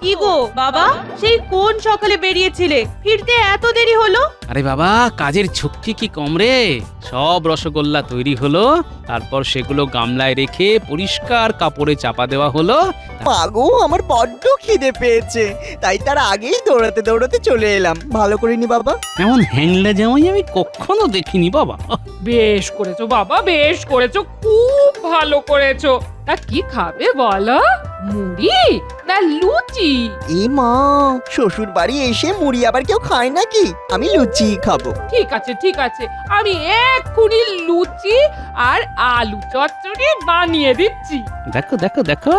কি গো বাবা, সেই কোন সকালে বেরিয়েছিলে, ফিরতে এত দেরি হলো? আরে বাবা, কাজের ঝক্কি কি কম রে? সব রসগোল্লা তৈরি হলো, তারপর সেগুলো গামলায় রেখে পরিষ্কার কাপড়ে চাপা দেওয়া হলো। মাগো, আমার বড্ড খিদে পেয়েছে, তাই তার আগেই দৌড়াতে দৌড়াতে চলে এলাম। ভালো করিনি বাবা? এমন হ্যাংলা জামাই আমি কখনো দেখিনি বাবা। বেশ করেছো বাবা, বেশ করেছো, খুব ভালো করেছো। তা কি খাবে বলো? মুড়ি না লুচি? এ মা, শ্বশুর বাড়ি এসে মুড়ি আবার কেউ খায় নাকি? আমি লুচি খাবো। ঠিক আছে ঠিক আছে, আমি এক্ষুনি লুচি আর আলু চচ্চড়ি বানিয়ে দিচ্ছি। দেখো দেখো দেখো,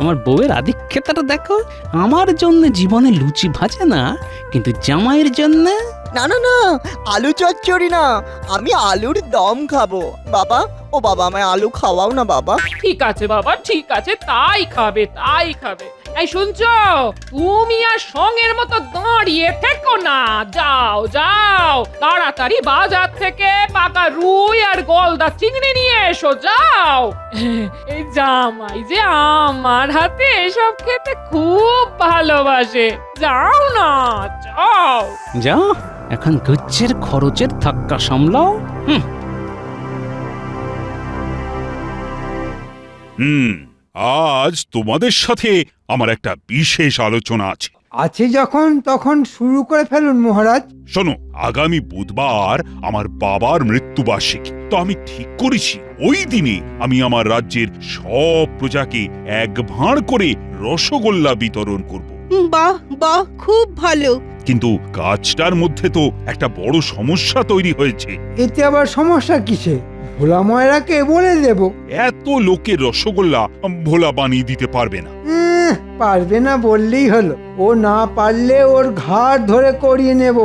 আমার বউয়ের আধিক্যতাটা দেখো। আমার জন্য জীবনে লুচি ভাজে না, কিন্তু জামাইয়ের জন্য। না না না, আলু চচ্চড়ি না, আমি আলুর দম খাবো। বাবা, ও বাবা, আমায় আলু খাওয়াও না বাবা। ঠিক আছে বাবা, ঠিক আছে, তাই খাবে তাই খাবে। এই শুনছো, তুমি আর সঙ্গের মতো দাঁড়িয়ে থেকো না, যাও যাও তাড়াতাড়ি বাজার থেকে পাকা রুই আর গলদা চিংড়ি নিয়ে এসো, যাও। এই জামাই যে আমার হাতে এসব খেতে খুব ভালোবাসে, যাও না, যাও। যাও, এখন গুচ্ছের খরচের ধাক্কা সামলাও। আজ তোমাদের সাথে আমার একটা বিশেষ আলোচনা আছে। আছে যখন তখন শুরু করে ফেলুন মহারাজ। শোনো, আগামী বুধবার আমার বাবার মৃত্যুবার্ষিকী। তো আমি ঠিক করেছি ওই দিনে আমি আমার রাজ্যের সব প্রজাকে এক ভাঁড় করে রসগোল্লা বিতরণ করব। বাহ বাহ, খুব ভালো। কিন্তু কাজটার মধ্যে তো একটা বড় সমস্যা তৈরি হয়েছে। এতে আবার সমস্যা কিসে? ভোলা ময়রাকে বলে দেব। এত লোকের রসগোল্লা ভোলা বানিয়ে দিতে পারবে না। পারবে না বললেই হলো, ও না পারলে ওর ঘাড় ধরে করিয়ে নেব।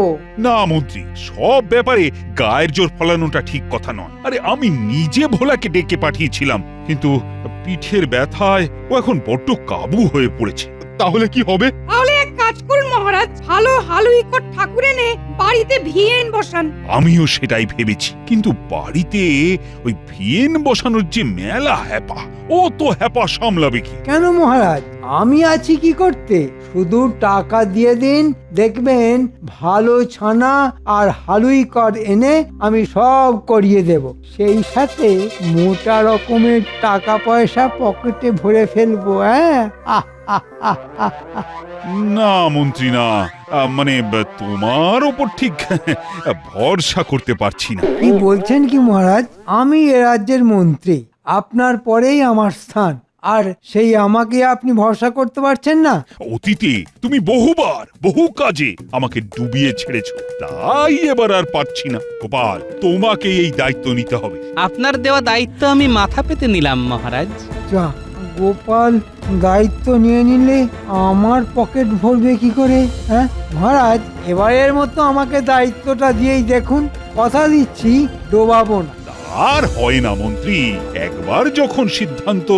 না মন্ত্রী, সব ব্যাপারে গায়ের জোর ফলানোটা ঠিক কথা নয়। আরে আমি নিজে ভোলাকে ডেকে পাঠিয়েছিলাম, কিন্তু পিঠের ব্যথায় ও এখন বড্ড কাবু হয়ে পড়েছে। তাহলে কি হবে? তাহলে এক কাজ করুন মহারাজ, ভালো হালুইকর ঠাকুর এনে বাড়িতে ভিয়েন বসান। আমিও সেটাই ভেবেছি, কিন্তু বাড়িতে ওই ভিয়েন বসানোর যে মেলা হ্যাপা, ও তো হ্যাপা সামলাবে কি? কেন মহারাজ, আমি আছি কি করতে? শুধু টাকা দিয়ে দিন, দেখবেন ভালো ছানা আর হালুইকর এনে আমি সব করিয়ে দেব। সেই সাথে মোটা রকমের টাকা পয়সা পকেটে ভরে ফেলবো। হ্যাঁ, না মন্ত্রী না, মানে তোমার ওপর ঠিক ভরসা করতে পারছি না। কি বলছেন কি মহারাজ? আমি এ রাজ্যের মন্ত্রী, আপনার পরেই আমার স্থান, আর সেই আমাকে আপনি ভরসা করতে পারছেন না? অতীতে তুমি বহুবার বহু কাজে আমাকে ডুবিয়ে ছেড়েছো, তাই এবার আর পারছি না। গোপাল, তোমাকে এই দায়িত্ব নিতে হবে। আপনার দেওয়া দায়িত্ব আমি মাথা পেতে নিলাম মহারাজ। যা, গোপাল দায়িত্ব নিয়ে নিলে আমার পকেট ভরবে কি করে? হ্যাঁ মহারাজ, এবারের মতো আমাকে দায়িত্বটা দিয়েই দেখুন, কথা দিচ্ছি ডোবাবো না। আর হয় না মন্ত্রী, একবার যখন সিদ্ধান্ত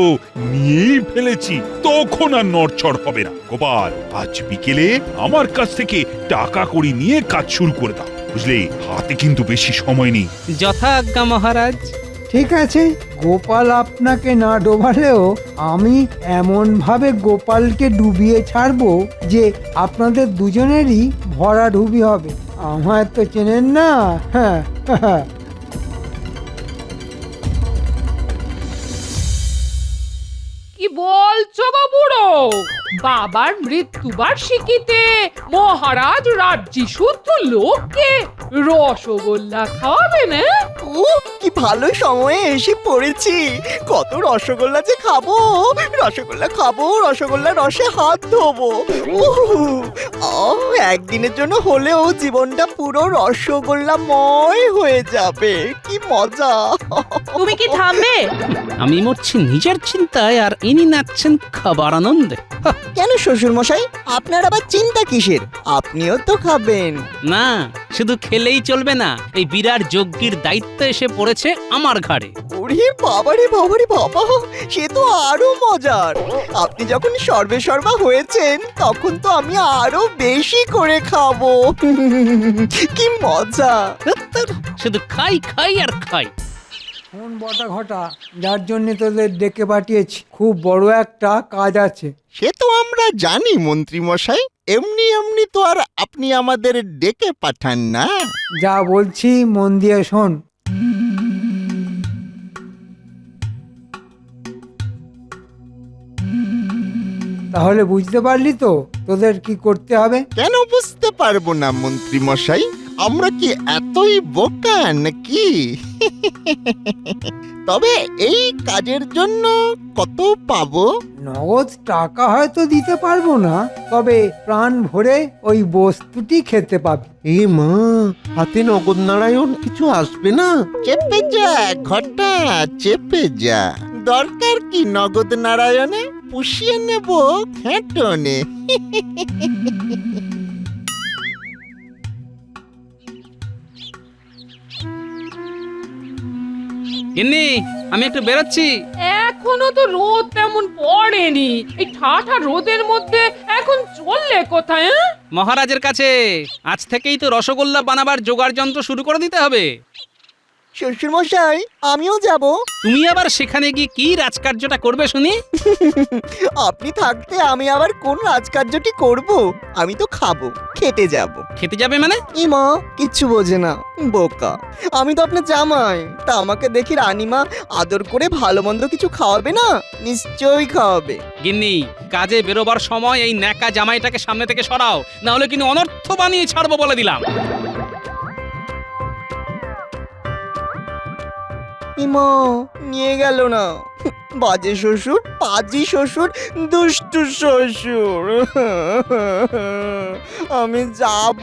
নিয়েই ফেলেছি তখন আর নড়চড় হবে না। গোপাল, আজ বিকেলে আমার কাছ থেকে টাকা কড়ি নিয়ে কাজ শুরু করে দাও, বুঝলে? হাতে কিন্তু বেশি সময় নেই। যথা আজ্ঞা মহারাজ। ঠিক আছে, গোপাল আপনাকে না ডোবালেও আমি এমন ভাবে গোপালকে ডুবিয়ে ছাড়বো যে আপনাদের দুজনেরই ভরাডুবি হবে। আমায় তো চেনেন না। হ্যাঁ, কি বলছো গো বুড়ো? বাবার মৃত্যুবার্ষিকীতে মহারাজ রাজ্যি শুদ্ধ লোককে রসগোল্লা খাওয়াবে না? ও, কি ভালো সময়ে এসে পড়েছি। কত রসগোল্লা যে খাবো, রসগোল্লা খাবো, রসগোল্লা রসে হাত ধোবো। একদিনের জন্য হলেও জীবনটা পুরো রসগোল্লাময় হয়ে যাবে। কি মজা! তুমি কি থামবে? আমি মরছি নিজের চিন্তায়, আর ইনি নাচছেন খাবার আনন্দে। কেন শ্বশুর মশাই, আপনার আবার চিন্তা কিসের? আপনিও তো খাবেন। না, শুধু খেলেই চলবে না, এই বিরাট যজ্ঞের দায়িত্ব এসে পড়েছে আমার ঘাড়ে। ওরে বাবারে বাবারে বাবা, সে তো আরো মজার। আপনি যখন সর্বে সর্বা হয়েছেন তখন তো আমি আরো বেশি করে খাবো। কি মজা! শুধু খাই খাই আর খাই। শোন বটা ঘটা, যার জন্য তোদের ডেকে পাঠিয়েছি, খুব বড় একটা কাজ আছে। সে তো আমরা জানি মন্ত্রী মশাই, এমনি এমনি তো আর আপনি আমাদের ডেকে পাঠান না। যা বলছি মন দিয়ে শোন। তাহলে বুঝতে পারলি তো তোদের কি করতে হবে? কেন বুঝতে পারবো না মন্ত্রী মশাই, আমরা কি এতই বোকা নাকি? তবে এই কাজের জন্য কত পাবো? নগদ টাকা হয়তো দিতে পারবো না, তবে প্রাণ ভরে ওই বস্তুটি খেতে পাবি। এ মা, হাতে নগদ নারায়ণ কিছু আসবে না? চেপে যা ঘটা, চেপে যা। দরকার কি নগদ নারায়ণে? পুষিয়ে নেব ঘেঁটনে। গিন্নি, আমি একটু বেরোচ্ছি। এখনো তো রোদ তেমন পড়েনি, এই ঠাঠা রোদের মধ্যে এখন চললে কোথায়? মহারাজের কাছে আজ থেকেই তো রসগোল্লা বানাবার জোগাড় যন্ত্র শুরু করে দিতে হবে। শ্বশুর মশাই, আমিও যাব। তুমি আবার সেখানে গিয়ে কি রাজকার্যটা করবে শুনি? আপনি থাকতে আমি আবার কোন রাজকার্যটি করব? আমি তো খাবো, খেতে যাব। খেতে যাবে মানে? ইমা কিচ্ছু বোঝে না, বোকা। আমি তো আপনার জামাই, তা আমাকে দেখি রানীমা আদর করে ভালো মন্দ কিছু খাওয়াবে না? নিশ্চয়ই খাওয়াবে। গিন্নি, কাজে বেরোবার সময় এই ন্যাকা জামাইটাকে সামনে থেকে সরাও, না হলে কিন্তু অনর্থ বানিয়ে ছাড়বো বলে দিলাম। ইমা নিয়ে গেল না। বাজে শ্বশুর, পাজি শ্বশুর, দুষ্টু শ্বশুর। আমি যাব।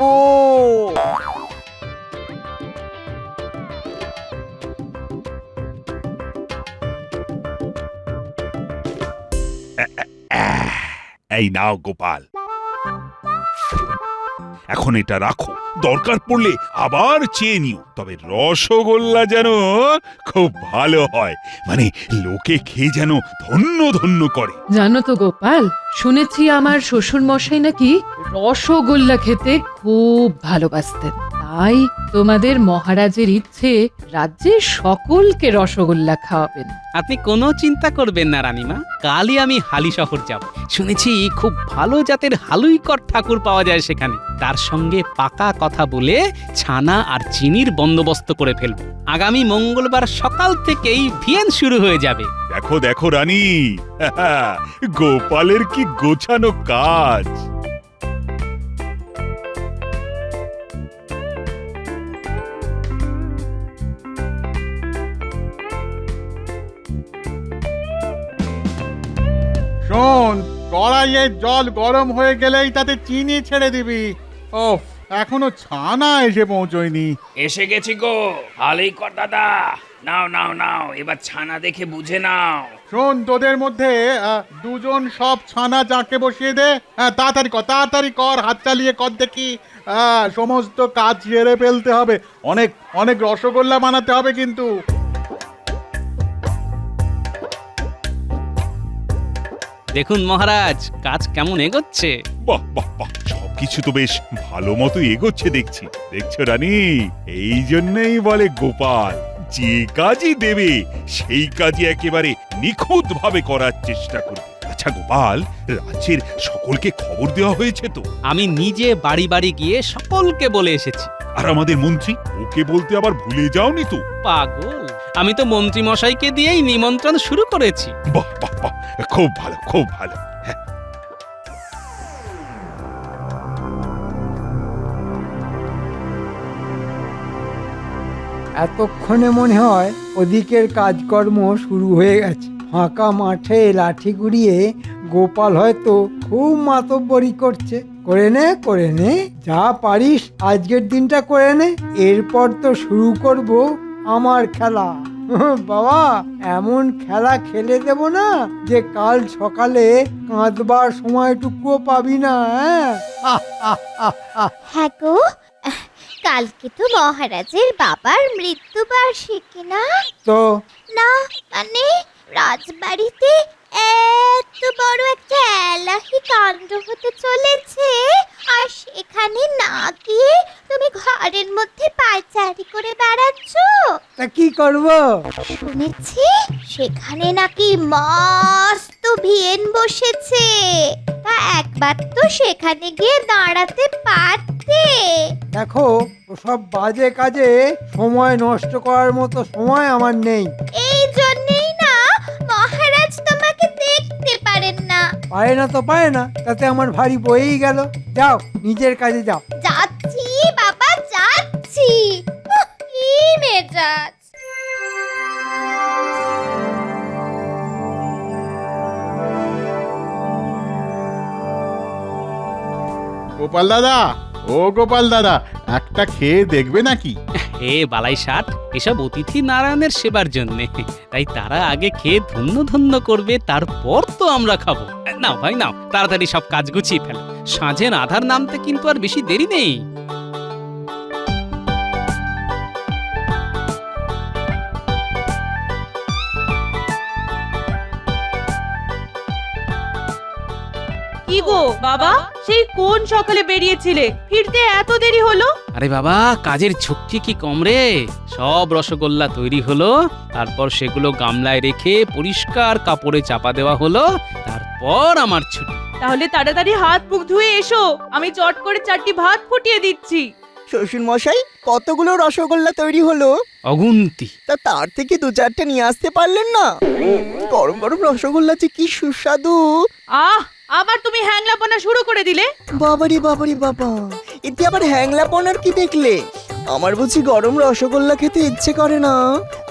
এই নাও গোপাল, এখন এটা রাখো, দরকার পড়লে আবার চেয়ে নিও। তবে রসগোল্লা যেন খুব ভালো হয়, মানে লোকে খেয়ে যেন ধন্য ধন্য করে। জানো তো গোপাল, শুনেছি আমার শ্বশুর মশাই নাকি রসগোল্লা খেতে খুব ভালোবাসতেন। তাই তোমাদের মহারাজের ইচ্ছে রাজ্যের সকলকে রসগোল্লা খাওয়াবেন। আপনি কোনো চিন্তা করবেন না রানীমা, কালই আমি হালি শহর যাব। শুনেছি খুব ভালো জাতের হালুইকর ঠাকুর পাওয়া যায় সেখানে। তার সঙ্গে পাকা কথা বলে ছানা আর চিনির বন্দোবস্ত করে ফেলবো। আগামী মঙ্গলবার সকাল থেকেই ভিয়েন শুরু হয়ে যাবে। দেখো দেখো রানী, গোপালের কি গোছানো কাজ। শোন, কড়াইয়ের জল গরম হয়ে গেলেই তাতে চিনি ছেড়ে দিবি। ওফ, এখনো ছানা এসে পৌঁছয়নি। এসে গেছি গো হালুইকর দাদা, নাও নাও নাও, এবার ছানা দেখে বুঝে নাও। শোন, তোদের মধ্যে দুজন সব ছানা চাকে বসিয়ে দে। তাড়াতাড়ি কর, হাত চালিয়ে কর দেখি। সমস্ত কাজ সেরে ফেলতে হবে, অনেক অনেক রসগোল্লা বানাতে হবে কিন্তু। দেখুন মহারাজ, কাজ কেমন এগোচ্ছে। বাহ বাহ বাহ, সবকিছু তো বেশ ভালো মতো এগোচ্ছে দেখছি। দেখছো রানী, এই জন্যই বলে গোপাল যে কাজই দেবে সেই কাজই একেবারে নিখুঁত ভাবে করার চেষ্টা করবে। আচ্ছা গোপাল, রাজ্যের সকলকে খবর দেওয়া হয়েছে তো? আমি নিজে বাড়ি বাড়ি গিয়ে সকলকে বলে এসেছি। আর আমাদের মন্ত্রী, ওকে বলতে আবার ভুলে যাওনি তো? পাগল, আমি তো মন্ত্রী মশাইকে দিয়েই নিমন্ত্রণ শুরু করেছি। বাহ বাহ বাহ, খুব ভালো খুব ভালো। হ্যাঁ, এতক্ষণে মনে হয় ওদিকের কাজকর্ম শুরু হয়ে গেছে। ফাঁকা মাঠে লাঠি ঘুরিয়ে গোপাল হয়তো খুব মাতব্বরি করছে। করে নে, যা পারিস আজকের দিনটা করে নে, এরপর তো শুরু করব আমার খেলা। বাবা, এমন খেলা খেলে দেব না যে কাল সকালে কাঁদবার সময়টুকুও পাবি না। হ্যাঁ গো, কালকে তো মহারাজের বাবার মৃত্যুবার্ষিকী না? তো না মানে রাজবাড়িতে এত বড় একটা এলাহি কাণ্ড হতে চলেছে, আর সেখানে না গিয়ে তুমি ঘরের মধ্যে পায়চারি করে বেড়াচ্ছ। তা কি করব? শুনেছি সেখানে নাকি মস্ত ভিয়েন বসেছে। তা একবার তো সেখানে গিয়ে দাঁড়াতে পারতে। দেখো, ওসব বাজে কাজে সময় নষ্ট করার মতো সময় আমার নেই। এই জন্যই না মহারাজ তোমাকে দেখতে পারেন না। পারে না তো পারে না, তাতে আমার ভারী বয়েই গেল। যাও, নিজের কাজে যাও। যাচ্ছি বাবা, যাচ্ছি। কি মেজাজ! গোপাল দাদা, ও গোপাল দাদা, একটা খেয়ে দেখবে নাকি? এ বালাই ষাট, এসব অতিথি নারায়ণের সেবার জন্যে, তাই তারা আগে খেয়ে ধন্য ধন্য করবে, তারপর তো আমরা খাবো। নাও ভাই নাও, তাড়াতাড়ি সব কাজ গুছিয়ে ফেলো, সাঁঝের আধার নামতে কিন্তু আর বেশি দেরি নেই। কি গো বাবা, সেই কোন সকালে বেরিয়েছিলে, ফিরতে এত দেরি হলো? আরে বাবা, কাজের ঝক্কি কি কম রে? সব রসগোল্লা তৈরি হলো, তারপর সেগুলো গামলায় রেখে পরিষ্কার কাপড়ে চাপা দেওয়া হলো, তারপর আমার ছুটি। তাহলে তাড়াতাড়ি হাত মুখ ধুয়ে এসো, আমি চট করে 4টি ভাত ফুটিয়ে দিচ্ছি। শ্বশুর মশাই, কতগুলো রসগোল্লা তৈরি হলো? অগুন্তি। তা তার থেকে 2-4টে নিয়ে আসতে পারলেন না? গরম গরম রসগোল্লা যে কি সুস্বাদু! আহ, আবার তুমি হ্যাংলাপনা শুরু করে দিলে। বাবারি বাবারি বাবা, এতে আবার হ্যাংলাপনার কি দেখলে? আমার বুঝি গরম রসগোল্লা খেতে ইচ্ছে করে না?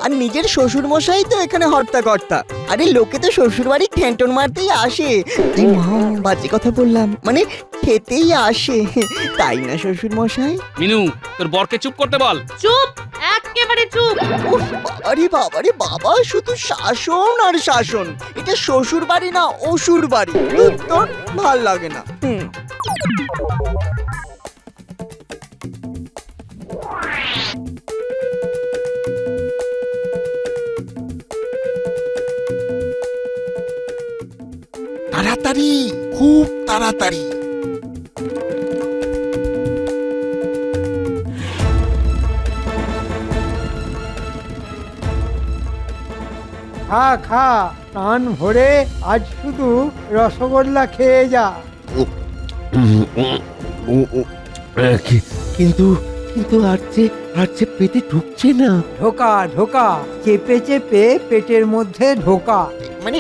আর নিজের শ্বশুর মশাই তো এখানে হর্তাকর্তা। আরে লোকে তো শ্বশুর বাড়ি ঠেন্টন মারতেই আসে। এই মা, বাজে কথা বললাম, মানে খেতেই আসে, তাই না শ্বশুর মশাই? মিনু, তোর বরকে চুপ করতে বল। চুপ, একেবারে চুপ। উফ, আরে বাবারে বাবা, শুধু শাসন আর শাসন। এটা শ্বশুর বাড়ি না অসুর বাড়ি। তোর ভাল লাগে না। তাড়াতাড়ি, খুব তাড়াতাড়ি। খা খা, প্রাণ ভরে আজ শুধু রসগোল্লা খেয়ে যা। কিন্তু কিন্তু আর যে পেটে ঢুকছে না। ঢোকা ঢোকা, চেপে চেপে পেটের মধ্যে ঢোকা। মানে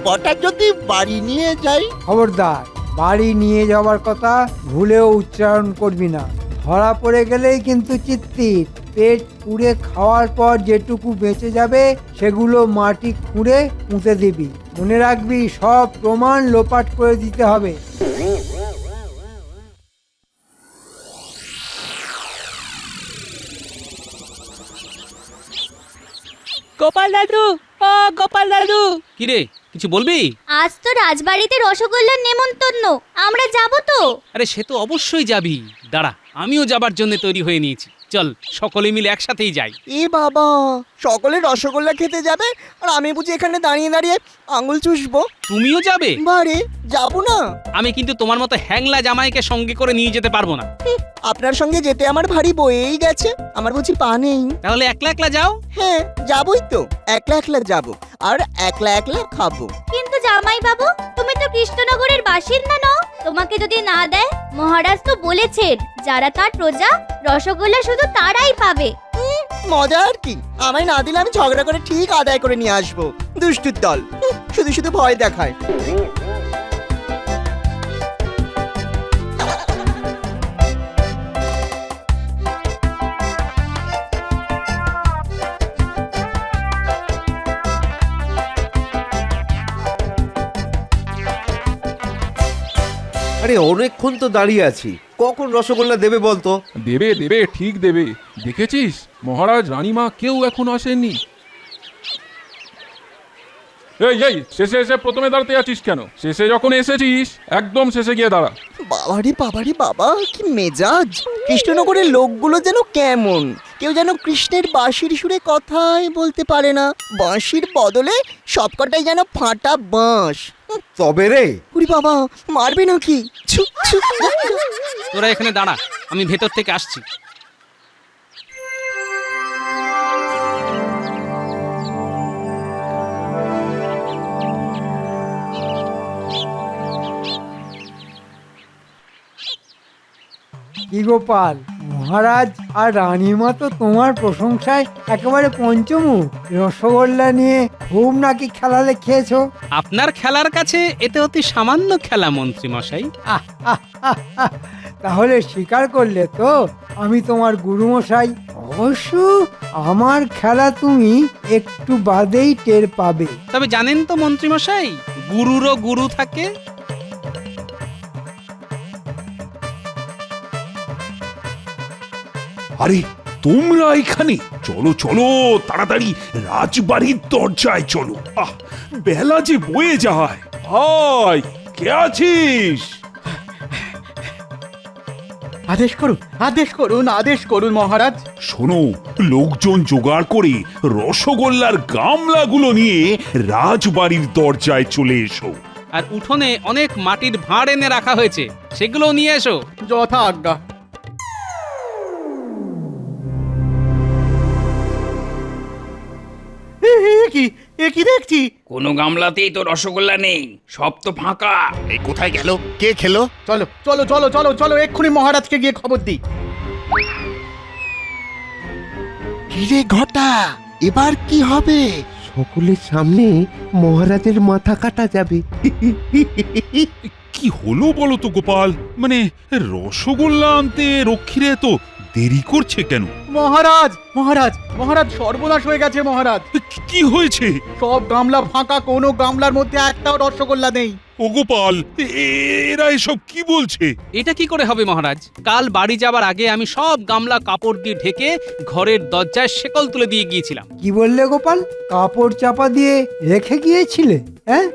কটা যদি বাড়ি নিয়ে যাই? খবরদার, বাড়ি নিয়ে যাওয়ার কথা ভুলেও উচ্চারণ করবি না। ধরা পড়ে গেলেই কিন্তু চিত্তির। পেট পুড়ে খাওয়ার পর যেটুকু বেঁচে যাবে সেগুলো মাটি খুঁড়ে পুঁতে দিবি। মনে রাখবি, সব প্রমাণ লোপাট করে দিতে হবে। গোপাল দাদু, ও গোপাল দাদু। কিরে, কিছু বলবি? আজ তো রাজবাড়িতে রসগোল্লার নেমন্তন্ন, আমরা যাব তো? আরে সে তো অবশ্যই যাবি, দাঁড়া, আমিও যাবার জন্য তৈরি হয়ে নিয়েছি। চল, সকলে মিলে একসাথেই যাই। এ বাবা, সকলে রসগোল্লা খেতে যাবে আর আমি বুঝি এখানে দাঁড়িয়ে দাঁড়িয়ে আঙুল চুষবো? তুমিও যাবে? বারে, যাবো না। আমি কিন্তু তোমার মতো হ্যাংলা জামাইকে সঙ্গে করে নিয়ে যেতে পারবো না। আপনার সঙ্গে যেতে আমার ভারী বয়েই গেছে, আমার বুঝি পা নেই? তাহলে একলা একলা যাও। হ্যাঁ, যাবোই তো, একলা একলা যাবো আর একলা একলা খাবো। কিন্তু জামাই বাবু, তুমি তো কৃষ্ণনগরের বাসিন্দা নও। তোমাকে যদি না দেয়, মহারাজ তো বলেছেন যারা তার প্রজা, রসগোল্লা শুধু তারাই পাবে। মজা আর কি, আমায় না দিলে আমি ঝগড়া করে ঠিক আদায় করে নিয়ে আসবো। দুষ্টুর দল, শুধু শুধু ভয় দেখায়। আরে অনেকক্ষণ তো দাঁড়িয়ে আছি, কখন রসগোল্লা দেবে বলতো? দেবে দেবে, ঠিক দেবে। দেখেছিস, মহারাজ রানীমা কেউ এখন আসেননি। এই শেষে এসে প্রথমে দাঁড়াতে আছিস কেন? শেষে যখন এসেছিস একদম শেষে গিয়ে দাঁড়া। বাবারে বাবা, কি মেজাজ! কৃষ্ণনগরের লোকগুলো যেন কেমন, কেউ যেন কৃষ্ণের বাঁশির সুরে কথাই বলতে পারে না। বাঁশির বদলে সবকটাই যেন ফাটা বাঁশ। তবে রে, উরি বাবা, মারবে নাকি? Soup soup. তোরা এখানে দাঁড়া, আমি ভেতর থেকে আসছি। কি গোপাল, মহারাজ আর রানীমা তো তোমার প্রশংসায় একেবারে পঞ্চমুখ। রসগোল্লা নিয়ে খুব নাকি খেলা দেখিয়েছো। আপনার খেলার কাছে এতে অতি সামান্য খেলা মন্ত্রী মশাই। তাহলে স্বীকার করলে তো আমি তোমার গুরুমশাই। অবশ্য আমার খেলা তুমি একটু বাদেই টের পাবে। তবে জানেন তো মন্ত্রী মশাই, গুরুরও গুরু থাকে। আরে তোমরা এখানে, চলো চলো তাড়াতাড়ি রাজবাড়ির দরজায় চলো। বেলা যে বয়ে যায়। ভাই, কে আছিস? আদেশ করুন, আদেশ করুন, আদেশ করুন মহারাজ। শোনো, লোকজন জোগাড় করে রসগোল্লার গামলাগুলো নিয়ে রাজবাড়ির দরজায় চলে এসো। আর উঠোনে অনেক মাটির ভাঁড় এনে রাখা হয়েছে, সেগুলো নিয়ে এসো। যথা আজ্ঞা। এ কি দেখছি? কোনো গামলাতেই তো রসগোল্লা নেই, সব তো ফাঁকা। এই কোথায় গেল? কে খেলো? চলো চলো চলো চলো চলো, এক্ষুনি মহারাজকে গিয়ে খবর দিই। কিরে ঘটা, এবার কি হবে? সকলের সামনে মহারাজের মাথা কাটা যাবে। কি হলো বলো তো গোপাল? মানে রসগোল্লা আনতে রক্ষীরা তো দেরি করছে কেন? মহারাজ মহারাজ মহারাজ, সর্বনাশ হয়ে গেছে মহারাজ। কি হয়েছে? সব গামলা ফাঁকা, কোনো গামলার মধ্যে একটাও রসগোল্লা নেই। ও গোপাল, এরা এসব কি বলছে? এটা কি করে হবে মহারাজ? কাল বাড়ি যাবার আগে আমি সব গামলা কাপড় দিয়ে ঢেকে ঘরের দরজায় শেকল তুলে দিয়ে গিয়েছিলাম। কি বললে গোপাল? কাপড় চাপা দিয়ে রেখে গিয়েছিলে? হ্যাঁ,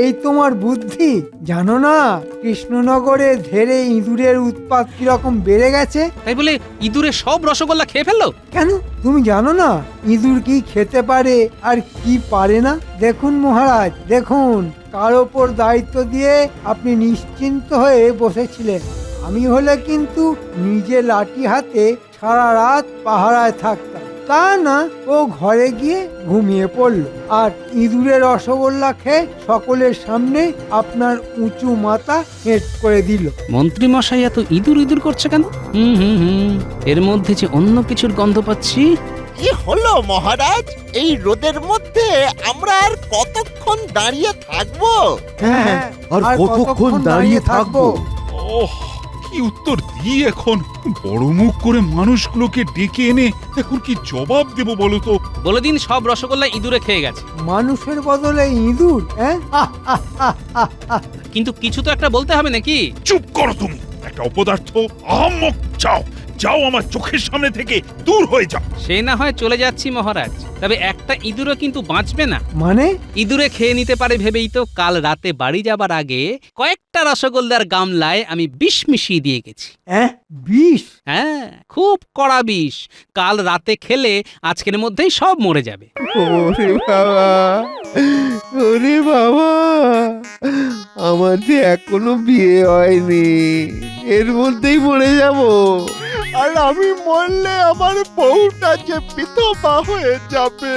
এই তোমার বুদ্ধি। জানো না কৃষ্ণনগরে ধেরে ইঁদুরের উৎপাত কিরকম বেড়ে গেছে? তাই বলে ইঁদুরে সব রসগোল্লা খেয়ে ফেললো? কেন, তুমি জানো না ইঁদুর কি খেতে পারে আর কি পারে না? দেখুন মহারাজ, দেখুন, কার ওপর দায়িত্ব দিয়ে আপনি নিশ্চিন্ত হয়ে বসেছিলেন। আমি হলে কিন্তু নিজে লাঠি হাতে সারা রাত পাহারায় থাকতাম। তা না, ও ঘরে গিয়ে ঘুমিয়ে পড়লো আর ইঁদুরের রসগোল্লা খেয়ে সকলের সামনে আপনার উঁচু মাথা হেঁট করে দিল। মন্ত্রী মশাই এত ইঁদুর ইঁদুর করছে কেন? এর মধ্যে যে অন্য কিছুর গন্ধ পাচ্ছি। কি হলো মহারাজ? এই রোদের মধ্যে আমরা আর কতক্ষণ দাঁড়িয়ে থাকবো? হ্যাঁ, আর কতক্ষণ দাঁড়িয়ে থাকবো? ওহ, কি উত্তর দিই এখন? বড় মুখ করে মানুষগুলোকে ডেকে এনে এখন কি জবাব দেব বলো তো? বলে দিন সব রসগোল্লা ইঁদুরে খেয়ে গেছে। মানুষের বদলে ইঁদুর? হ্যাঁ, কিন্তু কিছু তো একটা বলতে হবে নাকি? চুপ করো তুমি, একটা অপদার্থ, আহাম্মক। যাও যাও, আমার চোখের সামনে থেকে দূর হয়ে যাও। সে না হয় চলে যাচ্ছি মহারাজ, তবে একটা ইঁদুরও কিন্তু বাঁচবে না। মানে? ইঁদুরে খেয়ে নিতে পারে ভেবেই তো কাল রাতে বাড়ি যাবার আগে কয়েকটা রসগোল্লার গামলায় আমি বিষ মিশিয়ে দিয়ে গেছি। বিষ? হ্যাঁ, খুব কড়া বিষ। কাল রাতে খেলে আজকের মধ্যেই সব মরে যাবে। ওরে বাবা, ওরে বাবা, আমার যে এখনো বিয়ে হয়নি, এর মধ্যেই মরে যাব। আর আমি মরলে আমার বউটা যে বিধবা হয়ে যাবে।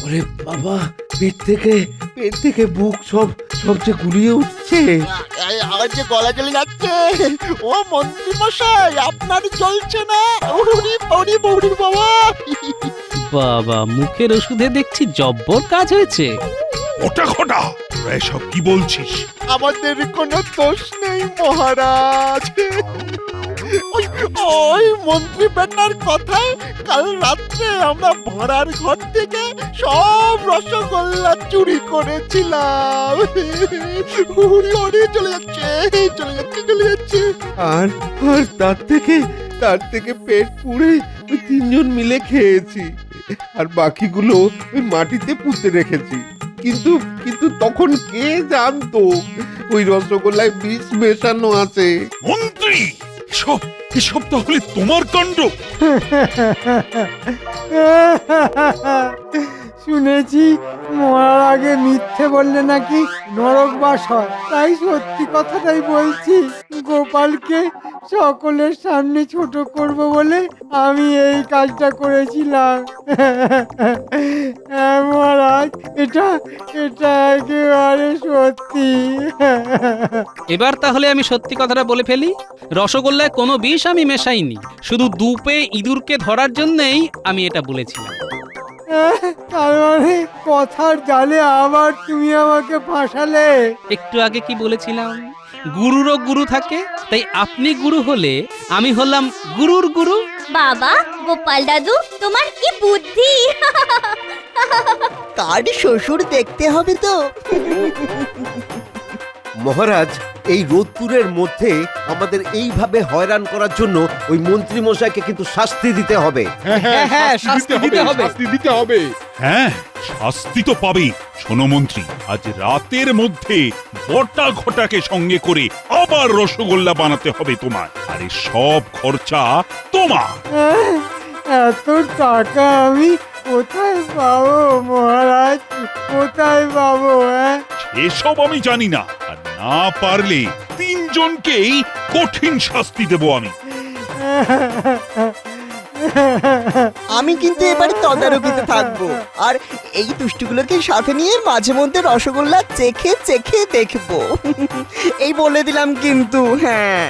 ওরে বাবা, পেট থেকে বুক সব যে গুলিয়ে উঠছে। আমার যে গলা জ্বলে যাচ্ছে। ও মন্ত্রী মশাই, আপনার জ্বলছে না? ওরে বৌড়ি বৌড়ি বাবা। বাবা, মুখের ওষুধে দেখছি জব্বর কাজ হয়েছে। ওটা খটা, তোরা এসব কি বলছিস? আমাদের কোনো দোষ নেই মহারাজ। ওই মন্ত্রী বেটার কথায় কাল রাত্রে আমরা ভাড়ার ঘর থেকে সব রসগোল্লা চুরি করেছিলাম। চলে যাচ্ছে। আর তার থেকে পেট পুড়ে ওই তিনজন মিলে খেয়েছি, আর বাকিগুলো ওই মাটিতে পুঁতে রেখেছি। কিন্তু তখন কে জানতো ওই রসগোল্লায় বিষ মেশানো আছে? মন্ত্রী, এসব তাহলে তোমার কাণ্ড? শুনেছি মরার আগে মিথ্যে বললে নাকি নরকবাস হয়, তাই সত্যি কথাটাই বলছি। গোপালকে সকলের সামনে ছোট করব বলে আমি এই কাজটা করেছিলাম। হ্যাঁ মহারাজ, এটা এটা একেবারে সত্যি। এবার তাহলে আমি সত্যি কথাটা বলে ফেলি। রসগোল্লায় কোনো বিষ আমি মেশাইনি, শুধু দুপে ইঁদুরকে ধরার জন্যই আমি এটা বলেছিলাম। তার মানে কথার জালে আবার তুমি আমাকে ফাঁসালে। একটু আগে কি বলেছিলাম, গুরুরও গুরু থাকে, তাই আপনি গুরু হলে আমি হলাম গুরুর গুরু। বাবা, গোপাল দাদু, তোমার কি বুদ্ধি! কার শ্বশুর দেখতে হবে তো। মহারাজ, এই রোদপুরের মধ্যে আমাদের এইভাবে হয়রান করার জন্য ওই মন্ত্রী মশাইকে কিন্তু শাস্তি দিতে হবে। হ্যাঁ, শাস্তি দিতে হবে। হ্যাঁ, শাস্তি তো পাবেই। শোনো মন্ত্রী, আজ রাতের মধ্যে বটা ঘটাকে সঙ্গে করে আবার রসগোল্লা বানাতে হবে তোমার, আর এই সব খরচা তোমার। এত টাকা আমি কোথায় পাবো মহারাজ, কোথায় পাবো? এসব আমি জানি না, আর না পারলে তিনজনকেই কঠিন শাস্তি দেব আমি। আমি কিন্তু এবারে তদারকিতে থাকবো, আর এই দুষ্টুগুলোকে সাথে নিয়ে মাঝে মধ্যে রসগোল্লা চেখে চেখে দেখবো। এই বলে দিলাম কিন্তু। হ্যাঁ।